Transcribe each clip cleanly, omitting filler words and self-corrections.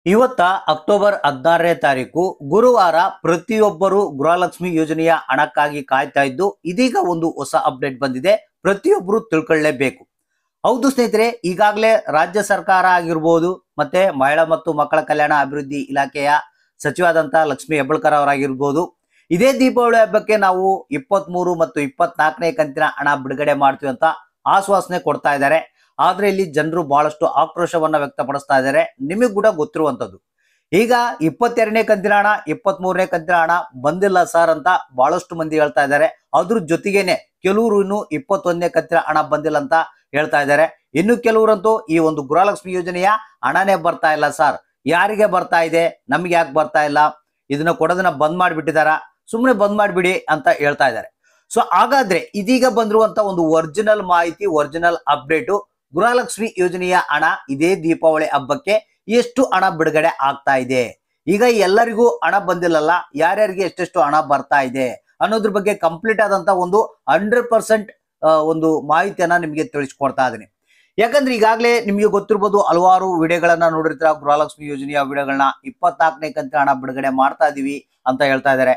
ಇವತ್ತ ಅಕ್ಟೋಬರ್ 16ನೇ ತಾರೀಕು ಗುರುವಾರ ಪ್ರತಿಯೊಬ್ಬರು ಗೃಹಲಕ್ಷ್ಮಿ ಯೋಜನೆಯ ಹಣಕ್ಕಾಗಿ ಕಾಯ್ತಾ ಇದ್ದು ಇದೀಗ ಒಂದು ಹೊಸ ಅಪ್ಡೇಟ್ ಬಂದಿದೆ. ಪ್ರತಿಯೊಬ್ಬರು ತಿಳ್ಕೊಳ್ಳೇಬೇಕು. ಹೌದು ಸ್ನೇಹಿತರೆ, ಈಗಾಗಲೇ ರಾಜ್ಯ ಸರ್ಕಾರ ಆಗಿರ್ಬೋದು, ಮತ್ತೆ ಮಹಿಳಾ ಮತ್ತು ಮಕ್ಕಳ ಕಲ್ಯಾಣ ಅಭಿವೃದ್ಧಿ ಇಲಾಖೆಯ ಸಚಿವಾದಂತ ಲಕ್ಷ್ಮಿ ಹೆಬ್ಬಾಳ್ಕರ್ ಅವರಾಗಿರ್ಬೋದು, ಇದೇ ದೀಪಾವಳಿ ಹಬ್ಬಕ್ಕೆ ನಾವು 23 ಮತ್ತು 24ನೇ ಕಂತಿನ ಹಣ ಬಿಡುಗಡೆ ಮಾಡ್ತೀವಿ ಅಂತ ಆಶ್ವಾಸನೆ ಕೊಡ್ತಾ ಇದ್ದಾರೆ. ಆದ್ರೆ ಇಲ್ಲಿ ಜನರು ಬಹಳಷ್ಟು ಆಕ್ರೋಶವನ್ನ ವ್ಯಕ್ತಪಡಿಸ್ತಾ ಇದ್ದಾರೆ. ನಿಮಗೆ ಕೂಡ ಗೊತ್ತಿರುವಂತದ್ದು, ಈಗ 22ನೇ ಕಂತಿನ ಹಣ 23ನೇ ಕಂತಿನ ಹಣ ಬಂದಿಲ್ಲ ಸರ್ ಅಂತ ಬಹಳಷ್ಟು ಮಂದಿ ಹೇಳ್ತಾ ಇದ್ದಾರೆ. ಅದ್ರ ಜೊತೆಗೇನೆ ಕೆಲವರು ಇನ್ನು 21ನೇ ಕಂತಿನ ಹಣ ಬಂದಿಲ್ಲ ಅಂತ ಹೇಳ್ತಾ ಇದ್ದಾರೆ. ಇನ್ನು ಕೆಲವರಂತೂ ಈ ಒಂದು ಗೃಹಲಕ್ಷ್ಮಿ ಯೋಜನೆಯ ಹಣನೇ ಬರ್ತಾ ಇಲ್ಲ ಸರ್, ಯಾರಿಗೆ ಬರ್ತಾ ಇದೆ, ನಮ್ಗೆ ಯಾಕೆ ಬರ್ತಾ ಇಲ್ಲ, ಇದನ್ನ ಕೊಡೋದನ್ನ ಬಂದ್ ಮಾಡಿಬಿಟ್ಟಿದಾರ, ಸುಮ್ಮನೆ ಬಂದ್ ಮಾಡಿಬಿಡಿ ಅಂತ ಹೇಳ್ತಾ ಇದ್ದಾರೆ. ಸೊ ಹಾಗಾದ್ರೆ ಇದೀಗ ಬಂದಿರುವಂತ ಒಂದು ಒರಿಜಿನಲ್ ಮಾಹಿತಿ, ಒರಿಜಿನಲ್ ಅಪ್ಡೇಟು, ಗೃಹಲಕ್ಷ್ಮಿ ಯೋಜನೆಯ ಹಣ ಇದೇ ದೀಪಾವಳಿ ಹಬ್ಬಕ್ಕೆ ಎಷ್ಟು ಹಣ ಬಿಡುಗಡೆ ಆಗ್ತಾ ಇದೆ, ಈಗ ಎಲ್ಲರಿಗೂ ಹಣ ಬಂದಿಲ್ಲಲ್ಲ, ಯಾರ್ಯಾರಿಗೆ ಎಷ್ಟೆಷ್ಟು ಹಣ ಬರ್ತಾ ಇದೆ ಅನ್ನೋದ್ರ ಬಗ್ಗೆ ಕಂಪ್ಲೀಟ್ ಆದಂತ ಒಂದು 100% ಒಂದು ಮಾಹಿತಿಯನ್ನ ನಿಮಗೆ ತಿಳಿಸ್ಕೊಡ್ತಾ ಇದೀನಿ. ಯಾಕಂದ್ರೆ ಈಗಾಗಲೇ ನಿಮಗೆ ಗೊತ್ತಿರ್ಬೋದು, ಹಲವಾರು ವಿಡಿಯೋಗಳನ್ನ ನೋಡಿರ್ತೀರ, ಗೃಹಲಕ್ಷ್ಮಿ ಯೋಜನೆಯ ವಿಡಿಯೋಗಳನ್ನ 24ನೇ ಕಂತಿನ ಹಣ ಬಿಡುಗಡೆ ಮಾಡ್ತಾ ಇದೀವಿ ಅಂತ ಹೇಳ್ತಾ ಇದ್ದಾರೆ.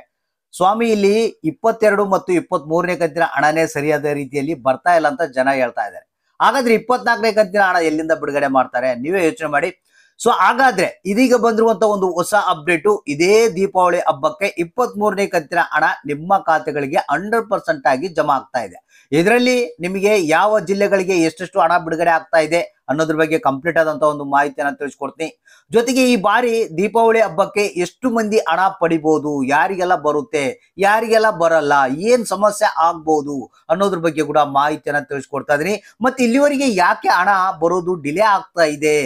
ಸ್ವಾಮಿ, ಇಲ್ಲಿ 22 ಮತ್ತು 23ನೇ ಕಂತಿನ ಹಣನೇ ಸರಿಯಾದ ರೀತಿಯಲ್ಲಿ ಬರ್ತಾ ಇಲ್ಲ ಅಂತ ಜನ ಹೇಳ್ತಾ ಇದ್ದಾರೆ. ಹಾಗಾದ್ರೆ 24ನೇ ಕಂತಿನ ಹಣ ಎಲ್ಲಿಂದ ಬಿಡುಗಡೆ ಮಾಡ್ತಾರೆ, ನೀವೇ ಯೋಚನೆ ಮಾಡಿ. ಸೊ ಹಾಗಾದ್ರೆ ಇದೀಗ ಬಂದಿರುವಂತ ಒಂದು ಹೊಸ ಅಪ್ಡೇಟು, ಇದೇ ದೀಪಾವಳಿ ಹಬ್ಬಕ್ಕೆ 23ನೇ ಕಂತಿನ ಹಣ ನಿಮ್ಮ ಖಾತೆಗಳಿಗೆ 100% ಆಗಿ ಜಮಾ ಆಗ್ತಾ ಇದೆ. ಇದರಲ್ಲಿ ನಿಮಗೆ ಯಾವ ಜಿಲ್ಲೆಗಳಿಗೆ ಎಷ್ಟೆಷ್ಟು ಹಣ ಬಿಡುಗಡೆ ಆಗ್ತಾ ಇದೆ ಅನ್ನೋದ್ರ ಬಗ್ಗೆ ಕಂಪ್ಲೀಟ್ ಆದಂತ ಒಂದು ಮಾಹಿತಿಯನ್ನ ತಿಳಿಸ್ಕೊಡ್ತೀನಿ. ಜೊತೆಗೆ ಈ ಬಾರಿ ದೀಪಾವಳಿ ಹಬ್ಬಕ್ಕೆ ಎಷ್ಟು ಮಂದಿ ಹಣ ಪಡಿಬಹುದು, ಯಾರಿಗೆಲ್ಲ ಬರುತ್ತೆ, ಯಾರಿಗೆಲ್ಲ ಬರಲ್ಲ, ಏನ್ ಸಮಸ್ಯೆ ಆಗ್ಬಹುದು ಅನ್ನೋದ್ರ ಬಗ್ಗೆ ಕೂಡ ಮಾಹಿತಿಯನ್ನ ತಿಳಿಸ್ಕೊಡ್ತಾ ಇದೀನಿ. ಮತ್ತೆ ಇಲ್ಲಿವರೆಗೆ ಯಾಕೆ ಹಣ ಬರೋದು ಡಿಲೇ ಆಗ್ತಾ ಇದೆ,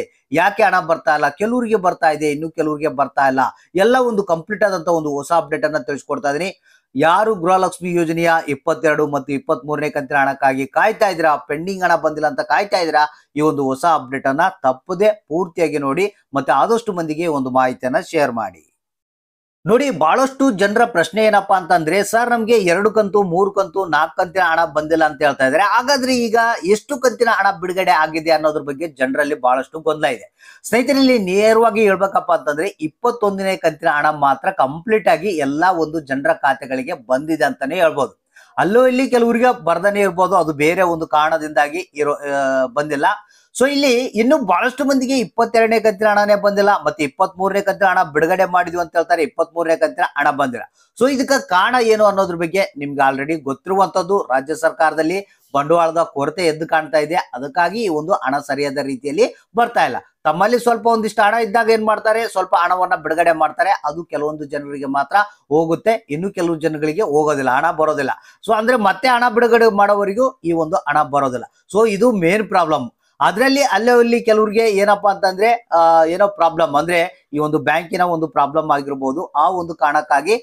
ಯಾಕೆ ಹಣ ಬರ್ತಾ ಇಲ್ಲ, ಕೆಲವರಿಗೆ ಬರ್ತಾ ಇದೆ, ಇನ್ನು ಕೆಲವರಿಗೆ ಬರ್ತಾ ಇಲ್ಲ, ಎಲ್ಲ ಒಂದು ಕಂಪ್ಲೀಟ್ ಆದಂತ ಒಂದು ಹೊಸ ಅಪ್ಡೇಟ್ ಅನ್ನ ತಿಳಿಸ್ಕೊಡ್ತಾ ಇದೀನಿ. ಯಾರು ಗೃಹಲಕ್ಷ್ಮಿ ಯೋಜನೆಯ 22 ಮತ್ತು 23ನೇ ಕಂತಿನ ಹಣಕ್ಕಾಗಿ ಕಾಯ್ತಾ ಇದ್ದೀರಾ, ಪೆಂಡಿಂಗ್ ಹಣ ಬಂದಿಲ್ಲ ಅಂತ ಕಾಯ್ತಾ ಇದ್ದೀರಾ, ಈ ಒಂದು ಹೊಸ ಅಪ್ಡೇಟ್ ಅನ್ನ ತಪ್ಪದೆ ಪೂರ್ತಿಯಾಗಿ ನೋಡಿ, ಮತ್ತೆ ಆದಷ್ಟು ಮಂದಿಗೆ ಒಂದು ಮಾಹಿತಿಯನ್ನ ಶೇರ್ ಮಾಡಿ. ನೋಡಿ, ಬಹಳಷ್ಟು ಜನರ ಪ್ರಶ್ನೆ ಏನಪ್ಪಾ ಅಂತಂದ್ರೆ, ಸರ್ ನಮ್ಗೆ 2 ಕಂತು 3 ಕಂತು 4 ಕಂತಿನ ಹಣ ಬಂದಿಲ್ಲ ಅಂತ ಹೇಳ್ತಾ ಇದ್ದಾರೆ. ಹಾಗಾದ್ರೆ ಈಗ ಎಷ್ಟು ಕಂತಿನ ಹಣ ಬಿಡುಗಡೆ ಆಗಿದೆ ಅನ್ನೋದ್ರ ಬಗ್ಗೆ ಜನರಲ್ಲಿ ಬಹಳಷ್ಟು ಗೊಂದಲ ಇದೆ. ಸ್ನೇಹಿತರಲ್ಲಿ ನೇರವಾಗಿ ಹೇಳ್ಬೇಕಪ್ಪ ಅಂತಂದ್ರೆ 21ನೇ ಕಂತಿನ ಹಣ ಮಾತ್ರ ಕಂಪ್ಲೀಟ್ ಆಗಿ ಎಲ್ಲಾ ಒಂದು ಜನರ ಖಾತೆಗಳಿಗೆ ಬಂದಿದೆ ಅಂತಾನೆ ಹೇಳ್ಬೋದು. ಅಲ್ಲೂ ಇಲ್ಲಿ ಕೆಲವರಿಗೆ ಬರ್ದನೆ ಇರ್ಬೋದು, ಅದು ಬೇರೆ ಒಂದು ಕಾರಣದಿಂದಾಗಿ ಬಂದಿಲ್ಲ. ಸೊ ಇಲ್ಲಿ ಇನ್ನು ಬಹಳಷ್ಟು ಮಂದಿಗೆ 22ನೇ ಕಂತಿನ ಹಣನೇ ಬಂದಿಲ್ಲ, ಮತ್ತೆ 23ನೇ ಕಂತಿನ ಹಣ ಬಿಡುಗಡೆ ಮಾಡಿದ್ವಿ ಅಂತ ಹೇಳ್ತಾರೆ, 23ನೇ ಕಂತಿನ ಹಣ ಬಂದಿಲ್ಲ. ಸೊ ಇದಕ್ಕೆ ಕಾರಣ ಏನು ಅನ್ನೋದ್ರ ಬಗ್ಗೆ ನಿಮ್ಗೆ ಆಲ್ರೆಡಿ ಗೊತ್ತಿರುವಂತದ್ದು, ರಾಜ್ಯ ಸರ್ಕಾರದಲ್ಲಿ ಬಂಡವಾಳದ ಕೊರತೆ ಎದ್ದು ಕಾಣ್ತಾ ಇದೆ, ಅದಕ್ಕಾಗಿ ಈ ಒಂದು ಹಣ ಸರಿಯಾದ ರೀತಿಯಲ್ಲಿ ಬರ್ತಾ ಇಲ್ಲ. ತಮ್ಮಲ್ಲಿ ಸ್ವಲ್ಪ ಒಂದಿಷ್ಟು ಹಣ ಇದ್ದಾಗ ಏನ್ ಮಾಡ್ತಾರೆ, ಸ್ವಲ್ಪ ಹಣವನ್ನ ಬಿಡುಗಡೆ ಮಾಡ್ತಾರೆ, ಅದು ಕೆಲವೊಂದು ಜನರಿಗೆ ಮಾತ್ರ ಹೋಗುತ್ತೆ, ಇನ್ನು ಕೆಲವು ಜನಗಳಿಗೆ ಹೋಗೋದಿಲ್ಲ, ಹಣ ಬರೋದಿಲ್ಲ. ಸೊ ಅಂದ್ರೆ ಮತ್ತೆ ಹಣ ಬಿಡುಗಡೆ ಮಾಡೋವರೆಗೂ ಈ ಒಂದು ಹಣ ಬರೋದಿಲ್ಲ. ಸೊ ಇದು ಮೇನ್ ಪ್ರಾಬ್ಲಮ್. ಅದ್ರಲ್ಲಿ ಅಲ್ಲೇ ಇಲ್ಲಿ ಕೆಲವ್ರಿಗೆ ಏನಪ್ಪಾ ಅಂತಂದ್ರೆ ಏನೋ ಪ್ರಾಬ್ಲಮ್ ಅಂದ್ರೆ ಈ ಒಂದು ಬ್ಯಾಂಕಿನ ಒಂದು ಪ್ರಾಬ್ಲಮ್ ಆಗಿರ್ಬೋದು, ಆ ಒಂದು ಕಾರಣಕ್ಕಾಗಿ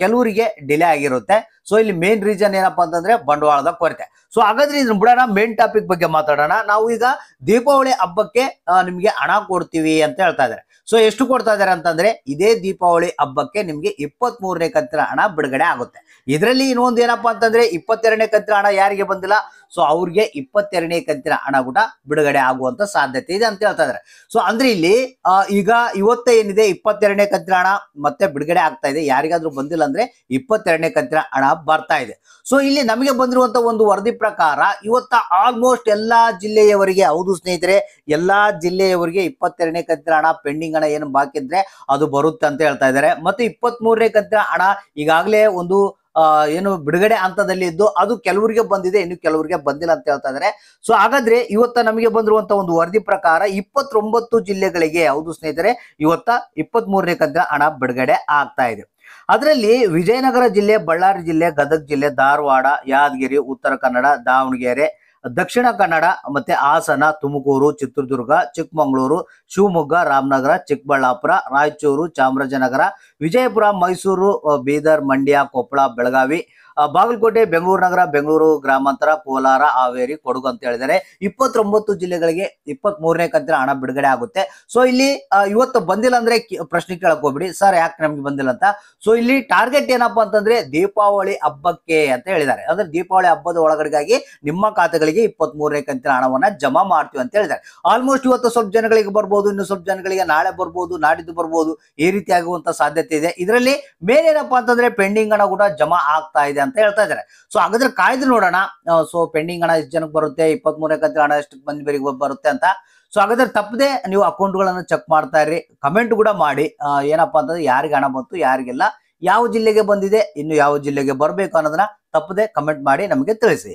ಕೆಲವರಿಗೆ ಡಿಲೇ ಆಗಿರುತ್ತೆ. ಸೊ ಇಲ್ಲಿ ಮೇನ್ ರೀಸನ್ ಏನಪ್ಪಾ ಅಂತಂದ್ರೆ ಬಂಡವಾಳದ ಕೊರತೆ. ಸೊ ಹಾಗಾದ್ರೆ ಇದನ್ನ ಬಿಡೋಣ, ಮೇನ್ ಟಾಪಿಕ್ ಬಗ್ಗೆ ಮಾತಾಡೋಣ. ನಾವು ಈಗ ದೀಪಾವಳಿ ಹಬ್ಬಕ್ಕೆ ನಿಮ್ಗೆ ಹಣ ಕೊಡ್ತೀವಿ ಅಂತ ಹೇಳ್ತಾ ಇದ್ದಾರೆ. ಸೊ ಎಷ್ಟು ಕೊಡ್ತಾ ಇದಾರೆ ಅಂತಂದ್ರೆ, ಇದೇ ದೀಪಾವಳಿ ಹಬ್ಬಕ್ಕೆ ನಿಮ್ಗೆ 23ನೇ ಕಂತಿನ ಹಣ ಬಿಡುಗಡೆ ಆಗುತ್ತೆ. ಇದರಲ್ಲಿ ಇನ್ನೊಂದು ಏನಪ್ಪಾ ಅಂತಂದ್ರೆ, 22ನೇ ಕಂತಿನ ಹಣ ಯಾರಿಗೆ ಬಂದಿಲ್ಲ, ಸೊ ಅವ್ರಿಗೆ 22ನೇ ಕಂತಿನ ಹಣ ಕೂಡ ಬಿಡುಗಡೆ ಆಗುವಂತ ಸಾಧ್ಯತೆ ಇದೆ ಅಂತ ಹೇಳ್ತಾ ಇದಾರೆ. ಸೊ ಅಂದ್ರೆ ಇಲ್ಲಿ ಈಗ ಇವತ್ತೇ ಏನಿದೆ 22ನೇ ಕಂತಿನ ಹಣ ಮತ್ತೆ ಬಿಡುಗಡೆ ಆಗ್ತಾ ಇದೆ, ಯಾರಿಗಾದ್ರೂ ಬಂದಿಲ್ಲ ಅಂದ್ರೆ 22ನೇ ಕಂತಿನ ಹಣ ಬರ್ತಾ ಇದೆ. ಸೊ ಇಲ್ಲಿ ನಮಗೆ ಬಂದಿರುವಂತ ಒಂದು ವರದಿ ಪ್ರಕಾರ ಇವತ್ತ ಆಲ್ಮೋಸ್ಟ್ ಎಲ್ಲಾ ಜಿಲ್ಲೆಯವರಿಗೆ, ಹೌದು ಸ್ನೇಹಿತರೆ, ಎಲ್ಲಾ ಜಿಲ್ಲೆಯವರಿಗೆ 22ನೇ ಕಂತಿನ ಹಣ ಪೆಂಡಿಂಗ್ ಹಣ ಏನು ಬಾಕಿ ಇದ್ರೆ ಅದು ಬರುತ್ತೆ ಅಂತ ಹೇಳ್ತಾ ಇದ್ದಾರೆ. ಮತ್ತೆ 23ನೇ ಕಂತಿನ ಹಣ ಈಗಾಗಲೇ ಒಂದು ಏನು ಬಿಡುಗಡೆ ಹಂತದಲ್ಲಿ ಇದ್ದು ಅದು ಕೆಲವರಿಗೆ ಬಂದಿದೆ, ಇನ್ನು ಕೆಲವರಿಗೆ ಬಂದಿಲ್ಲ ಅಂತ ಹೇಳ್ತಾ ಇದ್ದಾರೆ. ಸೊ ಹಾಗಾದ್ರೆ ಇವತ್ತ ನಮಗೆ ಬಂದಿರುವಂತ ಒಂದು ವರದಿ ಪ್ರಕಾರ 29 ಜಿಲ್ಲೆಗಳಿಗೆ, ಹೌದು ಸ್ನೇಹಿತರೆ, ಇವತ್ತ 23ನೇ ಕಂತಿನ ಹಣ ಬಿಡುಗಡೆ ಆಗ್ತಾ ಇದೆ. ಅದರಲ್ಲಿ ವಿಜಯನಗರ ಜಿಲ್ಲೆ, ಬಳ್ಳಾರಿ ಜಿಲ್ಲೆ, ಗದಗ ಜಿಲ್ಲೆ, ಧಾರವಾಡ, ಯಾದಗಿರಿ, ಉತ್ತರ ಕನ್ನಡ, ದಾವಣಗೆರೆ, ದಕ್ಷಿಣ ಕನ್ನಡ, ಮತ್ತೆ ಹಾಸನ, ತುಮಕೂರು, ಚಿತ್ರದುರ್ಗ, ಚಿಕ್ಕಮಗಳೂರು, ಶಿವಮೊಗ್ಗ, ರಾಮನಗರ, ಚಿಕ್ಕಬಳ್ಳಾಪುರ, ರಾಯಚೂರು, ಚಾಮರಾಜನಗರ, ವಿಜಯಪುರ, ಮೈಸೂರು, ಬೀದರ್, ಮಂಡ್ಯ, ಕೊಪ್ಪಳ, ಬೆಳಗಾವಿ, ಬಾಗಲಕೋಟೆ, ಬೆಂಗಳೂರು ನಗರ, ಬೆಂಗಳೂರು ಗ್ರಾಮಾಂತರ, ಕೋಲಾರ, ಹಾವೇರಿ, ಕೊಡಗು ಅಂತ ಹೇಳಿದರೆ 29 ಜಿಲ್ಲೆಗಳಿಗೆ 23ನೇ ಕಂತಿನ ಹಣ ಬಿಡುಗಡೆ ಆಗುತ್ತೆ. ಸೊ ಇಲ್ಲಿ ಇವತ್ತು ಬಂದಿಲ್ಲ ಅಂದ್ರೆ ಪ್ರಶ್ನೆ ಕೇಳಕ್ ಹೋಗ್ಬಿಡಿ, ಸರ್ ಯಾಕೆ ನಮ್ಗೆ ಬಂದಿಲ್ಲ ಅಂತ. ಸೊ ಇಲ್ಲಿ ಟಾರ್ಗೆಟ್ ಏನಪ್ಪಾ ಅಂತಂದ್ರೆ ದೀಪಾವಳಿ ಹಬ್ಬಕ್ಕೆ ಅಂತ ಹೇಳಿದ್ದಾರೆ. ಅಂದ್ರೆ ದೀಪಾವಳಿ ಹಬ್ಬದ ಒಳಗಡೆಗಾಗಿ ನಿಮ್ಮ ಖಾತೆಗಳಿಗೆ 23ನೇ ಕಂತಿನ ಹಣವನ್ನ ಜಮಾ ಮಾಡ್ತೀವಿ ಅಂತ ಹೇಳಿದ್ದಾರೆ. ಆಲ್ಮೋಸ್ಟ್ ಇವತ್ತು ಸ್ವಲ್ಪ ಜನಗಳಿಗೆ ಬರ್ಬೋದು, ಇನ್ನು ಸ್ವಲ್ಪ ಜನಗಳಿಗೆ ನಾಳೆ ಬರ್ಬೋದು, ನಾಡಿದ್ದು ಬರ್ಬೋದು, ಈ ರೀತಿ ಆಗುವಂತ ಸಾಧ್ಯತೆ ಇದೆ. ಇದರಲ್ಲಿ ಮೇನ್ ಏನಪ್ಪಾ ಅಂತಂದ್ರೆ ಪೆಂಡಿಂಗ್ ಹಣ ಕೂಡ ಜಮಾ ಆಗ್ತಾ ಇದೆ ಅಂತ ಹೇಳ್ತಾ ಇದ್ದಾರೆ. ಸೊ ಹಾಗಾದ್ರೆ ಕಾಯ್ದು ನೋಡೋಣ. ಸೊ ಪೆಂಡಿಂಗ್ ಹಣ ಎಷ್ಟು ಜನಕ್ಕೆ ಬರುತ್ತೆ, 23ನೇ ಕಂತಿನ ಹಣ ಎಷ್ಟು ಮಂದಿ ಬೇರಿಗೆ ಬರುತ್ತೆ ಅಂತ. ಸೊ ಹಾಗಾದ್ರೆ ತಪ್ಪದೆ ನೀವು ಅಕೌಂಟ್ಗಳನ್ನು ಚೆಕ್ ಮಾಡ್ತಾ ಇರಿ, ಕಮೆಂಟ್ ಕೂಡ ಮಾಡಿ ಏನಪ್ಪಾ ಅಂತಂದ್ರೆ ಯಾರಿಗೆ ಹಣ ಬಂತು, ಯಾರಿಗೆಲ್ಲ, ಯಾವ ಜಿಲ್ಲೆಗೆ ಬಂದಿದೆ, ಇನ್ನು ಯಾವ ಜಿಲ್ಲೆಗೆ ಬರಬೇಕು ಅನ್ನೋದನ್ನ ತಪ್ಪದೆ ಕಮೆಂಟ್ ಮಾಡಿ ನಮಗೆ ತಿಳಿಸಿ.